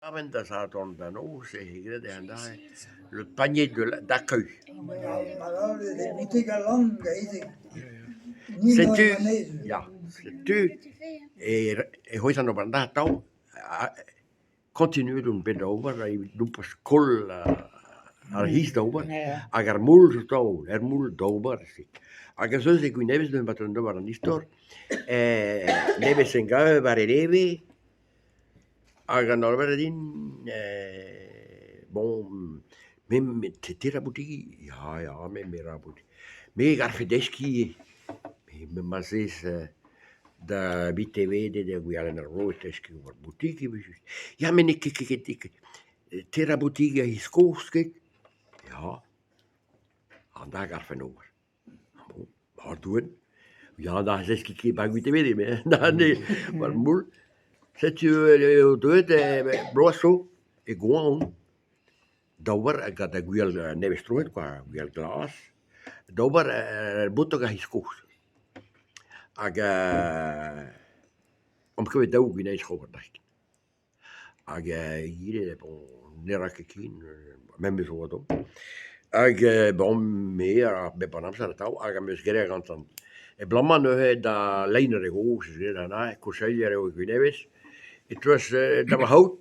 Avant de s'attendre d'un eau, c'est le panier d'accueil. Les boutiques à langue, Sais-tu, ja, sais-tu, et hoe is dan op een dag touw, continu doen bij de over, hij doet pas kool, hiest over, agar mul touw, mul dober, agar zo ik neves doen wat een dober aan die store, neves en gauw waar even, agar normaal bon, met tira boutique, ja, met mera boutique, mais garfideski, maar is da BTV de guiala na rote ski over boutique ja men ik tera boutique hiskoske ja aan daar gaat van over maar doen ja daar is ik bij BTV me daar nee maar moel zet je doet brosso ik gewoon dauber ik had de guiala nevestroet qua guiala glas dauber botoga hiskoske aga om que we ook ineens overdacht. Ag hier nerakekin même me zo do. Ag bon meer be panam sa tau ag me sgere gantan. E blamman da leinere hoes da na koseliere o guneves. Het was dat we hout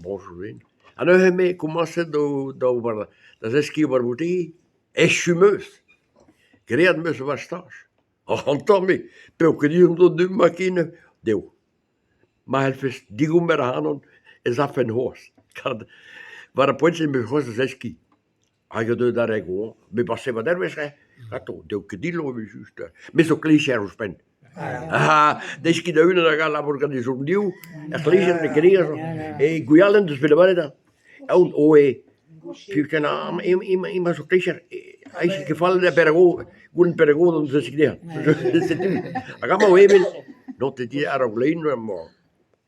bonjour. En me commencé do over dat is ski over boutique eschumeus. Gereed me was stage. Antammi, peukerium do de machine deu. Maar het is die gomer hanon is af en hoos. Waar een pontje met hoos is ski. Hij gaat daar gewoon. Me passe wat er was hij. Gato, deu que dilo me justa. Me so cliché os pen. Des ki da una da gala organizum diu. A cliché de queria. E guialen dus bij de waarde. En oe. Più na ima so cliché. Hij is gevallen de pergo. Gun pergo dan dus ik daar. Agama even. No te die aroglein maar.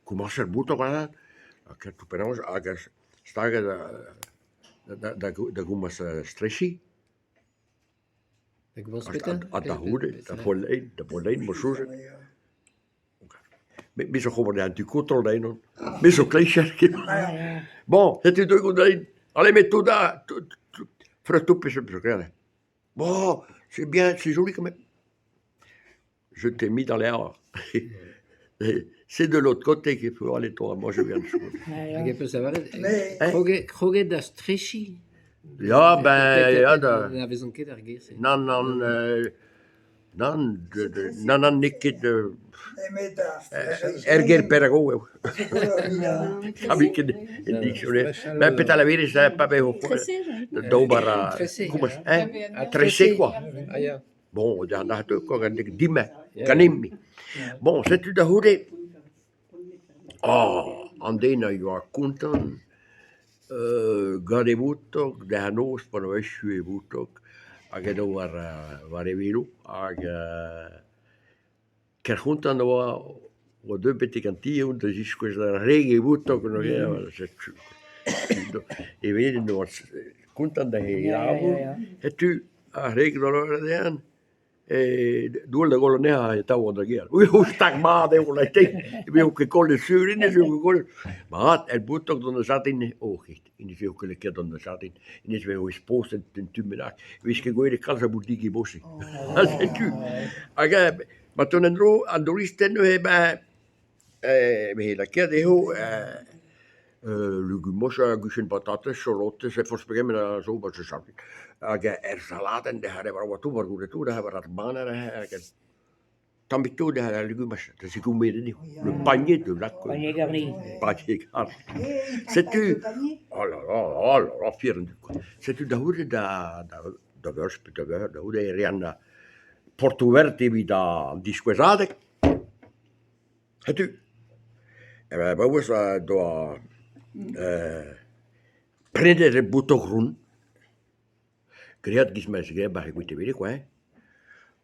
Cum a serbuto qua che tu però agas staga da gumas stressi Ik was bitte. da hude da pollein mosuze mi so gewoon da tu control dai non mi so cliché bon c'est tu dois dai allez mais tout da fratto per se bon c'est bien c'est joli quand même je t'ai mis dans l'air. C'est de l'autre côté qu'il faut aller, toi. Moi, je viens de School. Ik heb eens Kroge da Streschi. Ja, ben, ja, dat is een keer daar geweest. non, niet de... Erger Pergo. Heb ik in dictionnaire. Maar peut-être la vérité, c'est pas bien. Dobara. Tressé, quoi. Ah ja. Bon, dan had ik ook een dimme. Kanimi. Bon, c'est-tu de hoede? Andena, je was content. Gade butok, de hanos, per vesje butok. Ag do var evilu. Ag kerjuntan wa de betikantie, und das ist questa rege butok no ja. E vedi no content de hier. Het-tu a rege dollar de aan? Due gol ne stavo da gear. Ui stak ma de una te. Io che con le sure ne so gol. Ma el butto donde zat in oogit. In die veel keer donde zat in. In is weer exposed in tumina. Wist che goede casa boutique bossi. C'est tu. Aga ma ton andoristen no heba me la keer de ho Lugumosha, guschen patates, schalotten, ze versprechen zo wat ze zeggen. Salaten, de hebben we wat toe, de hebben we dat banen, tambi toe, de hebben we lugumas. Dat is goed meer niet. Le panier de lac. Panier garni. Panier garni. C'est-tu? Oh là là, fier. C'est-tu da hoede da versp, da hoede rianna portuverti vi da disquesade? C'est-tu? En we hebben ook door prendere il butto groen. Creat gis mes ge ba guite vedi qua.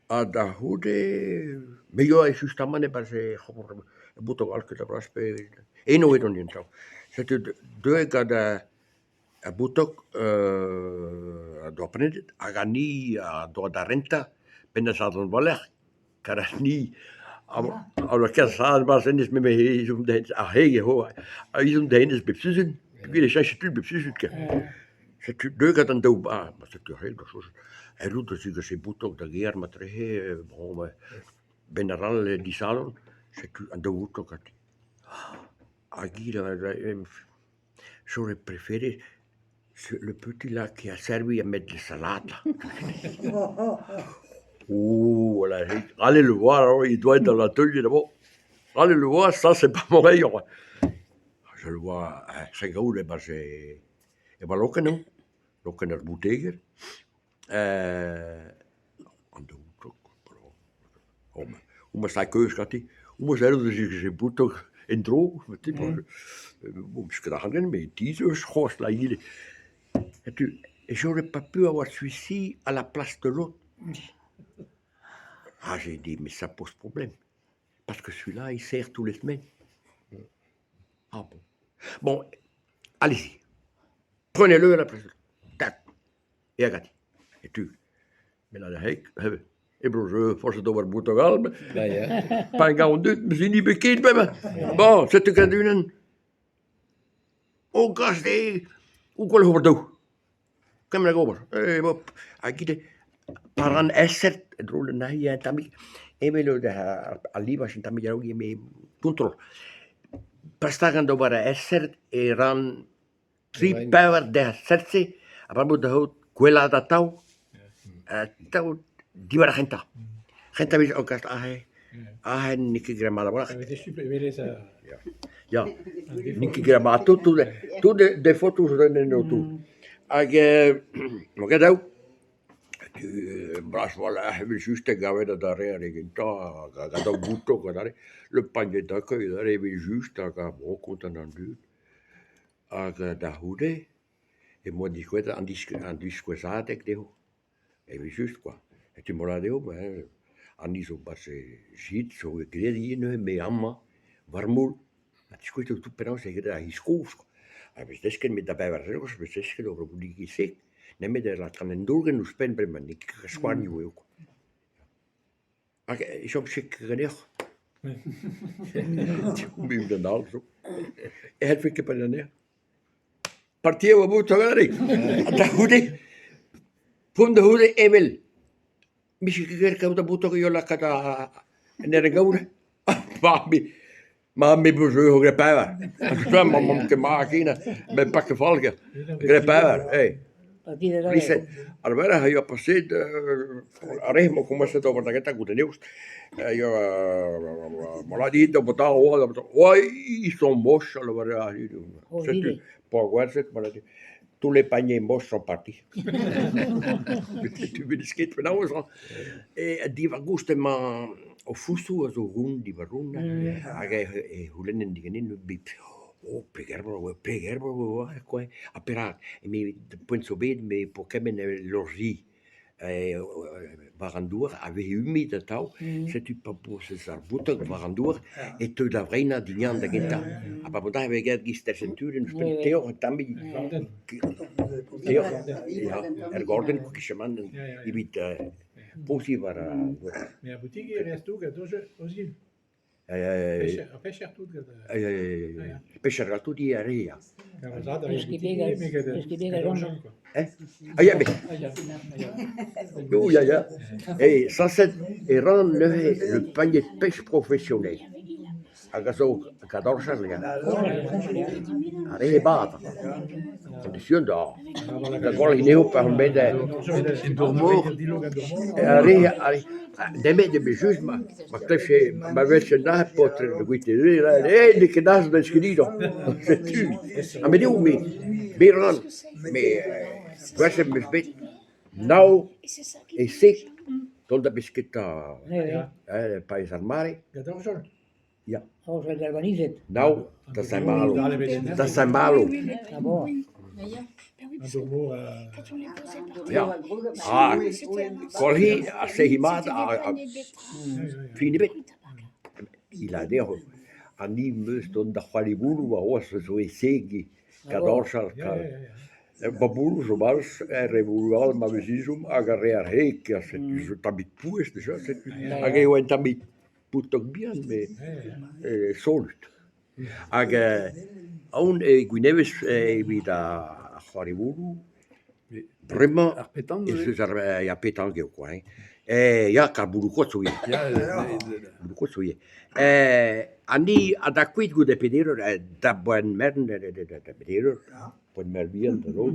Da hude meglio è giustamente per se butto qualche da prospe e noi non niente. Se tu due cada butto do prendere agani do da renta pensa don voler carani Alors, ça was in is met me is om de hege ho. Is om de is bepsuzen. Puis les chats tu bepsuzen. C'est tu deux gars dans deux bas. C'est tu heel dat soos. Hij doet dus ik se boetok de gear met re bon general di salon. C'est tu aan de boetok at. Agira j'aurais préféré le petit là qui a servi à mettre de salade là. Oh, voilà. Allez le voir, alors, il doit être dans l'atelier là-bas. Allez le voir, ça c'est pas mon rayon. Je le vois, c'est gros, ben c'est. Et ben ook non. Ook in het boeteger. Aan de hoek ook. Hoe maar sta keus gaat hij? Hoe maar zeggen ze zijn boet ook in droog? Met die hoe je dat gaan met die zo schors là hier. Et tu, j'aurais pas pu avoir celui-ci à la place de l'autre. Ah, j'ai dit, mais ça pose problème. Parce que celui-là, il sert tous les semaines. Ah bon. Bon, allez-y. Prenez-le à la place. Tac. Et regardez. Et tu. Mais là, ik bedoel, voor ze het over Portugal. Pas gaan doen, we zijn niet bekend bij me. Bon, zet ik aan doen. Oh, gast, hoe kan je over doen? Kom maar over. Aquí paran esser, drole nahi en tamik. Emelo de ali was en tamik ook je mee control. Pastagan do bara esser eran tri power de serse. Abamo de hout quella da tau. Tau di bara gente. Gente vis ook als ah Nicky Gramada. Ja. Nicky Gramada. Tout de fotos rennen no toe. Maar get out. Bras voilà, we juste gavé da dare regenta, da butto gadare. Le panier d'accueil da we juste ga bon content en duur. Da hude. Et moi dis quoi en discussate ek deu. Et we juste quoi. Et tu me la deu, mais en iso basse shit so credi no me amma varmul. Het is goed dat per ons zeggen dat hij schoof. Hij is desken met daarbij waar we zeggen over hoe die gezegd. Nee, met de laat gaan en doorgaan hoe spend bij me. Ik gespaard niet ook. Ik op zich genoeg. Hoe ben je dan al zo? Het vind ik bij de neer. Partij we moeten gaan. Dat goede. Van de goede Emil. Misschien keer kan dat moeten je laten daar en er gaan. Maar met bezoek reparen. Als je maar te maken met pakken valken. Reparen, hey. Listen, alweer ga je passeerd. Arrêt, maar kom maar zitten over dat het goed nieuws. Maar laat die dat betalen hoor. Oi, is zo'n bos alweer hier doen. Zet u, paar woorden, maar dat. Tous les paniers moches sont partis. Tu veux de skate van alles al. Die van gusten maar of fusu zo groen die van groen. Hoe lenen die genin bip. Oh, pegerbo, quoi. Apparaat. En me de punt zo beet me pour que men lorgie. Varandour avait humide de tau, c'est tu pas pour ce sarbuto varandour et tu la reina dignan de genta. A pa botar avec gad gister centuren spelteo tambi. Teo, ja, gordon kishaman ibit posi vara. Mais boutique il reste tout que aussi. Pêcher tout que. Pêcher tout di area. Ja. Et ça c'est rend le panier de pêche professionnel. Agazo kadorsa ja. Are bata. Condition da. Da gol ineo permette dormir. Are deme de jugement. Ma cleche ma vece na potre de guite. De que das de escrito. C'est tu. A me diu me. Biron. Mais was het misbet. Nou is sick. Tot de biscuita. País armare. Ja. Nou, dat zijn malo. Dat zijn malo. Ja. Colhi, Sehimad, Finibet. Il a dit, Ani Muston da Hollywood, was zo is segi, Kadorsal. Babulu, zoals revolual, maar we zien zo, agarrer hek, als het zo tabit poes, dus als het, agarrer een tabit. putok bian, me solut. Hag aon gwynewis evit a c'hoarivuru, bremañ, Ar petank, e seus ar petank eo, quoi. Ya, kar bouloukout zo ye. Bouloukout zo ye. Ani a da kuit goude pederur, da boan mern da pederur, boan mer bian da ro,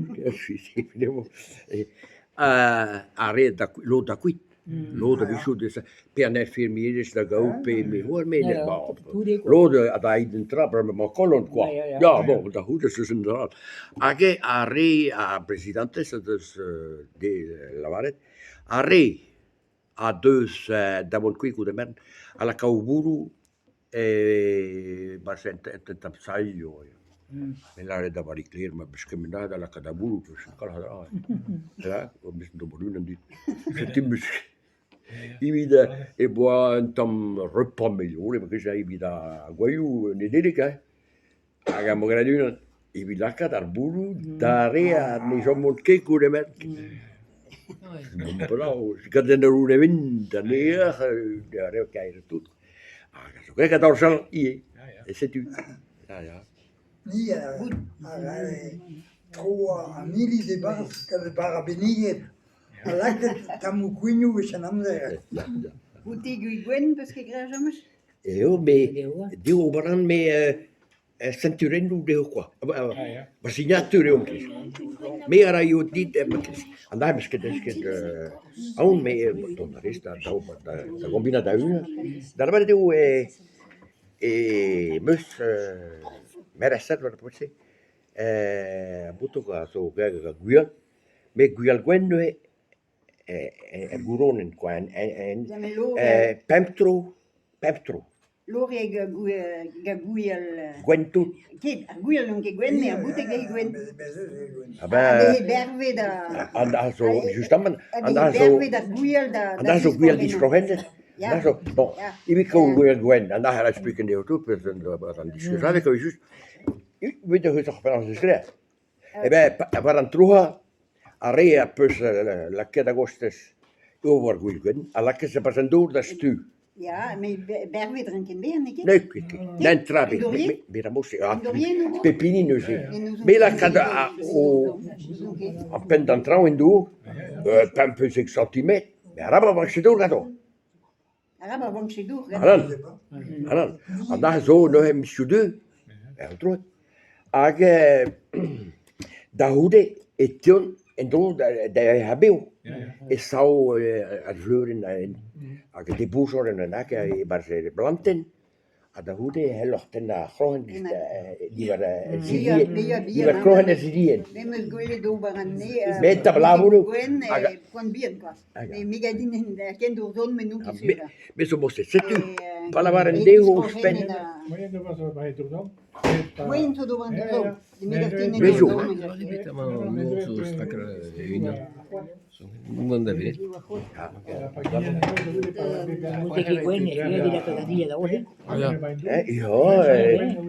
a re lo da kuit. Lo da visio de pe an fermieres da gau pe me hoor me net ba. Lo da da iden trapper me ma kolon kwa. Ja, bon, da hoede se zijn draad. Age a re a presidentes dus de lavaret. A re a deus da bon kuiku de mern a la kauburu ba sent tapsaio. Men la da vari clear ma beschemnada la kadaburu dus kala ha. Ja, o bis do borunen dit. Setimus Ibida e boa un tam repas migliore, perché c'è ibida guaiu nedelica, aga mograduna ibida kadar buru darea ni somon ke kure met. Bravo, kadena rune vinda ne dare kair tut. Aga so che dorsal e se tu. Ja. Ni tro a mili de bars que le barabinier. Alaket tamu kwinyu wishanamde. Bouti gwen parce que grajamas. Eo me di obaran me centurenu de quoi. Ma signature ook is. Me ara io dit andai mesket aun me tonarista da combina da una. Da va de mus merasat va potse. Buto ga so ga guial. Me guial gwen guronen qua en pemptro. Lori gaguial. Gwentu. Kid, guial non che gwen, a bouti che gwen. Berve da. Anda so justement Anda so berve da guial da. Anda so guial di strohende. Anda so bon. Ibi ko guial gwen, anda had I speaking de auto person dan discussiëren ko just. Weet je hoe toch van ons schrijft. Varan truha area pus la che d'agostes over guial a la che se presentur da stu. Ja, maar berve drinken weer niet. Nee, non trabi. Miramos pepini nu sì. Me la cada appena d'entrare in due, pempe 6 cm. Me araba van se dogato. Araba van se door. Anan. Anda zo no hem schude. Altro. Age da hude etion en do da habeu. E sau a vleuren age de boesoren en ake bar se planten. A da hude helochten na groen die war groen zidien. Nemes goile do baran ne. Met tablavuru. Gwen kon bien quoi. Mais migadin ken do zon menu qui sera. Mais so moste setu. Palavaren de ho spen. Maar je was er bij toch dan? Gwen to do van zo. Die migadin Mais zo. Non deve. Ja. Moet ik Gwen, io di la cadatilla da oggi. Ja.